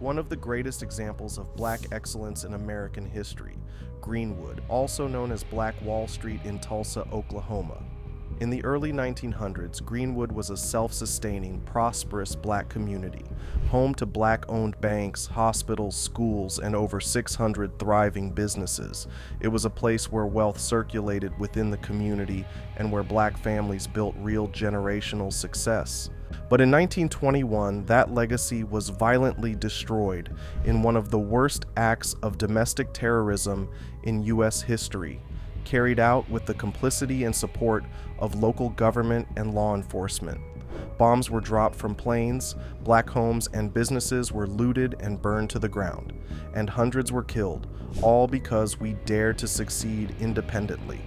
one of the greatest examples of black excellence in American history, Greenwood, also known as Black Wall Street in Tulsa, Oklahoma. In the early 1900s, Greenwood was a self-sustaining, prosperous black community, home to black-owned banks, hospitals, schools, and over 600 thriving businesses. It was a place where wealth circulated within the community and where black families built real generational success. But in 1921, that legacy was violently destroyed in one of the worst acts of domestic terrorism in U.S. history, carried out with the complicity and support of local government and law enforcement. Bombs were dropped from planes, black homes and businesses were looted and burned to the ground, and hundreds were killed, all because we dared to succeed independently.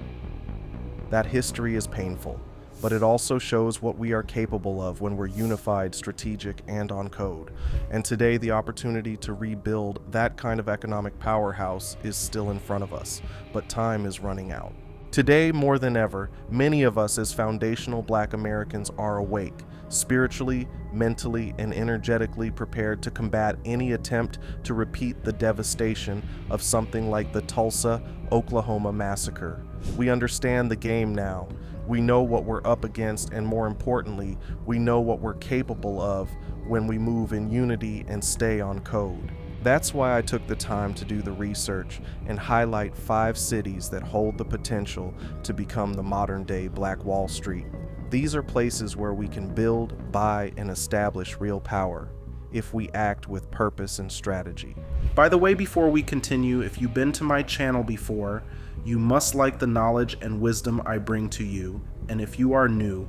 That history is painful, but it also shows what we are capable of when we're unified, strategic, and on code. And today, the opportunity to rebuild that kind of economic powerhouse is still in front of us, but time is running out. Today, more than ever, many of us as foundational black Americans are awake, spiritually, mentally, and energetically prepared to combat any attempt to repeat the devastation of something like the Tulsa, Oklahoma massacre. We understand the game now. We know what we're up against, and more importantly, we know what we're capable of when we move in unity and stay on code. That's why I took the time to do the research and highlight 5 cities that hold the potential to become the modern-day Black Wall Street. These are places where we can build, buy, and establish real power if we act with purpose and strategy. By the way, before we continue, if you've been to my channel before, you must like the knowledge and wisdom I bring to you, and if you are new,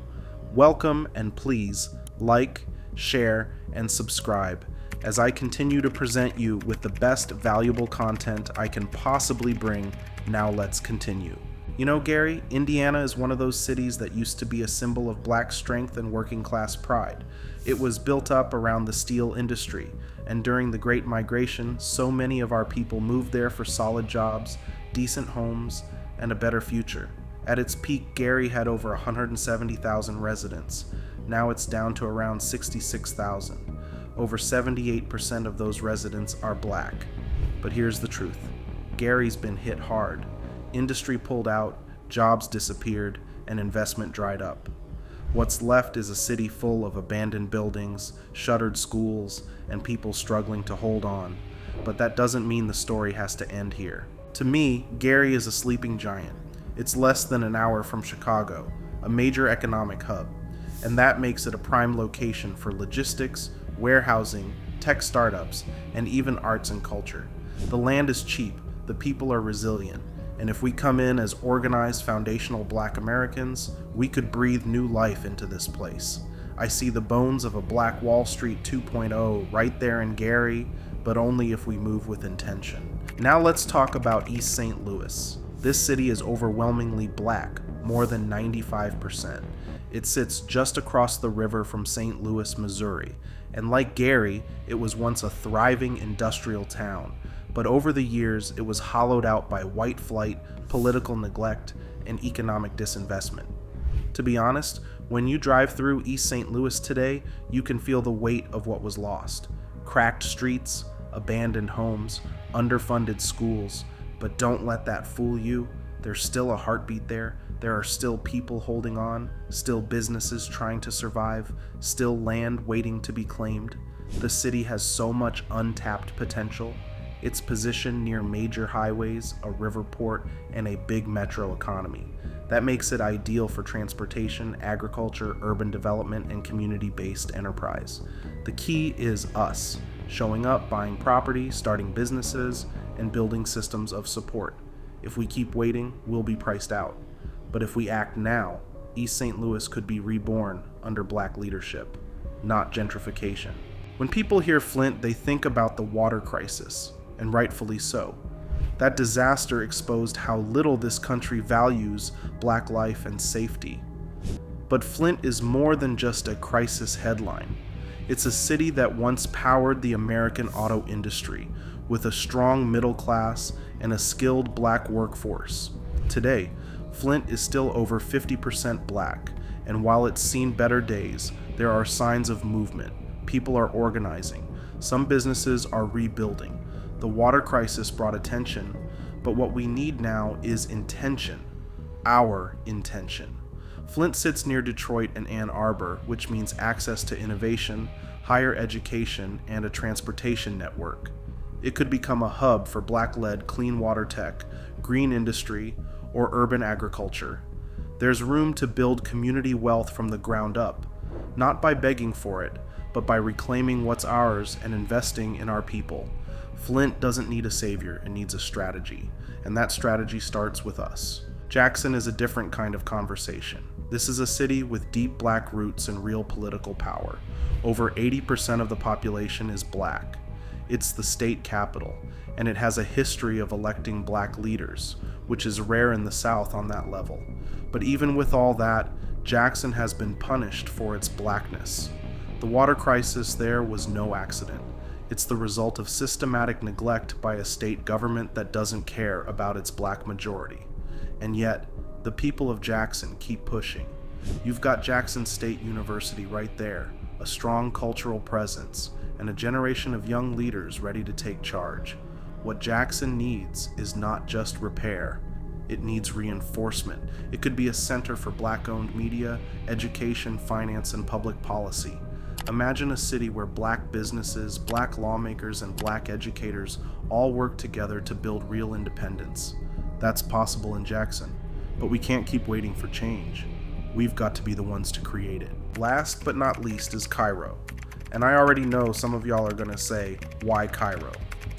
welcome and please like, share, and subscribe as I continue to present you with the best valuable content I can possibly bring. Now let's continue. You know, Gary, Indiana is one of those cities that used to be a symbol of black strength and working class pride. It was built up around the steel industry, and during the Great Migration, so many of our people moved there for solid jobs, decent homes, and a better future. At its peak, Gary had over 170,000 residents. Now it's down to around 66,000. Over 78% of those residents are black. But here's the truth. Gary's been hit hard. Industry pulled out, jobs disappeared, and investment dried up. What's left is a city full of abandoned buildings, shuttered schools, and people struggling to hold on. But that doesn't mean the story has to end here. To me, Gary is a sleeping giant. It's less than an hour from Chicago, a major economic hub, and that makes it a prime location for logistics, warehousing, tech startups, and even arts and culture. The land is cheap, the people are resilient, and if we come in as organized foundational black Americans, we could breathe new life into this place. I see the bones of a Black Wall Street 2.0 right there in Gary, but only if we move with intention. Now let's talk about East St. Louis. This city is overwhelmingly black, more than 95%. It sits just across the river from St. Louis, Missouri, and like Gary, it was once a thriving industrial town, but over the years it was hollowed out by white flight, political neglect, and economic disinvestment. To be honest, when you drive through East St. Louis today, you can feel the weight of what was lost. Cracked streets, abandoned homes, underfunded schools, but don't let that fool you. There's still a heartbeat there. There are still people holding on, still businesses trying to survive, still land waiting to be claimed. The city has so much untapped potential. Its position near major highways, a river port, and a big metro economy. That makes it ideal for transportation, agriculture, urban development, and community-based enterprise. The key is us, showing up, buying property, starting businesses, and building systems of support. If we keep waiting, we'll be priced out. But if we act now, East St. Louis could be reborn under black leadership, not gentrification. When people hear Flint, they think about the water crisis, and rightfully so. That disaster exposed how little this country values black life and safety. But Flint is more than just a crisis headline. It's a city that once powered the American auto industry with a strong middle class and a skilled black workforce. Today, Flint is still over 50% black, and while it's seen better days, there are signs of movement. People are organizing. Some businesses are rebuilding. The water crisis brought attention, but what we need now is intention. Our intention. Flint sits near Detroit and Ann Arbor, which means access to innovation, higher education, and a transportation network. It could become a hub for Black-led clean water tech, green industry, or urban agriculture. There's room to build community wealth from the ground up, not by begging for it, but by reclaiming what's ours and investing in our people. Flint doesn't need a savior, it needs a strategy, and that strategy starts with us. Jackson is a different kind of conversation. This is a city with deep Black roots and real political power. Over 80% of the population is Black. It's the state capital, and it has a history of electing Black leaders, which is rare in the South on that level. But even with all that, Jackson has been punished for its Blackness. The water crisis there was no accident. It's the result of systematic neglect by a state government that doesn't care about its Black majority. And yet, the people of Jackson keep pushing. You've got Jackson State University right there, a strong cultural presence, and a generation of young leaders ready to take charge. What Jackson needs is not just repair, it needs reinforcement. It could be a center for Black-owned media, education, finance, and public policy. Imagine a city where Black businesses, Black lawmakers, and Black educators all work together to build real independence. That's possible in Jackson, but we can't keep waiting for change. We've got to be the ones to create it. Last but not least is Cairo. And I already know some of y'all are gonna say, why Cairo?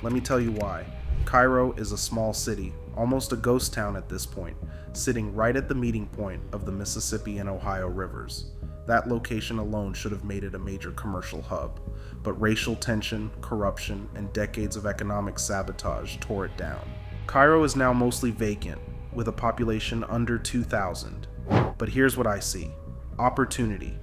Let me tell you why. Cairo is a small city, almost a ghost town at this point, sitting right at the meeting point of the Mississippi and Ohio rivers. That location alone should have made it a major commercial hub, but racial tension, corruption, and decades of economic sabotage tore it down. Cairo is now mostly vacant, with a population under 2,000. But here's what I see. Opportunity.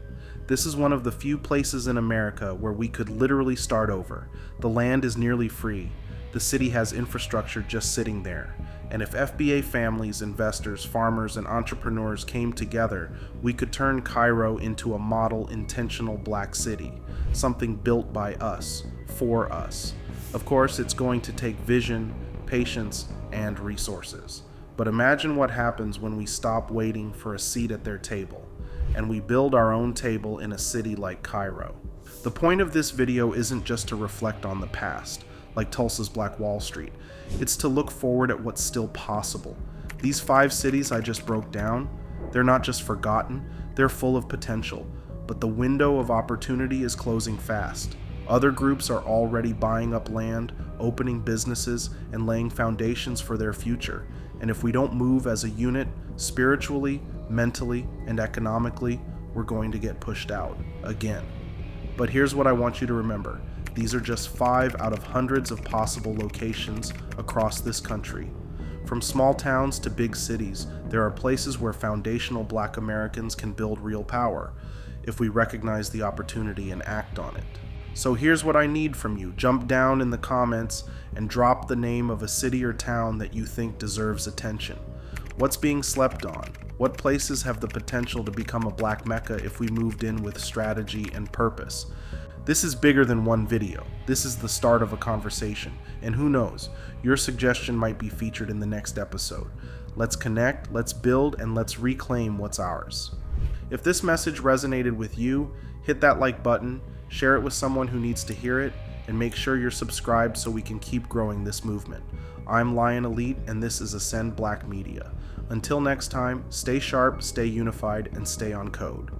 This is one of the few places in America where we could literally start over. The land is nearly free. The city has infrastructure just sitting there. And if FBA families, investors, farmers, and entrepreneurs came together, we could turn Cairo into a model intentional Black city, something built by us, for us. Of course, it's going to take vision, patience, and resources. But imagine what happens when we stop waiting for a seat at their table, and we build our own table in a city like Cairo. The point of this video isn't just to reflect on the past, like Tulsa's Black Wall Street. It's to look forward at what's still possible. These 5 cities I just broke down, they're not just forgotten, they're full of potential, but the window of opportunity is closing fast. Other groups are already buying up land, opening businesses, and laying foundations for their future. And if we don't move as a unit, spiritually, mentally, and economically, we're going to get pushed out again. But here's what I want you to remember. These are just 5 out of hundreds of possible locations across this country. From small towns to big cities, there are places where foundational Black Americans can build real power, if we recognize the opportunity and act on it. So here's what I need from you. Jump down in the comments and drop the name of a city or town that you think deserves attention. What's being slept on? What places have the potential to become a Black Mecca if we moved in with strategy and purpose? This is bigger than one video. This is the start of a conversation. And who knows, your suggestion might be featured in the next episode. Let's connect, let's build, and let's reclaim what's ours. If this message resonated with you, hit that like button, share it with someone who needs to hear it, and make sure you're subscribed so we can keep growing this movement. I'm Lion Elite, and this is Ascend Black Media. Until next time, stay sharp, stay unified, and stay on code.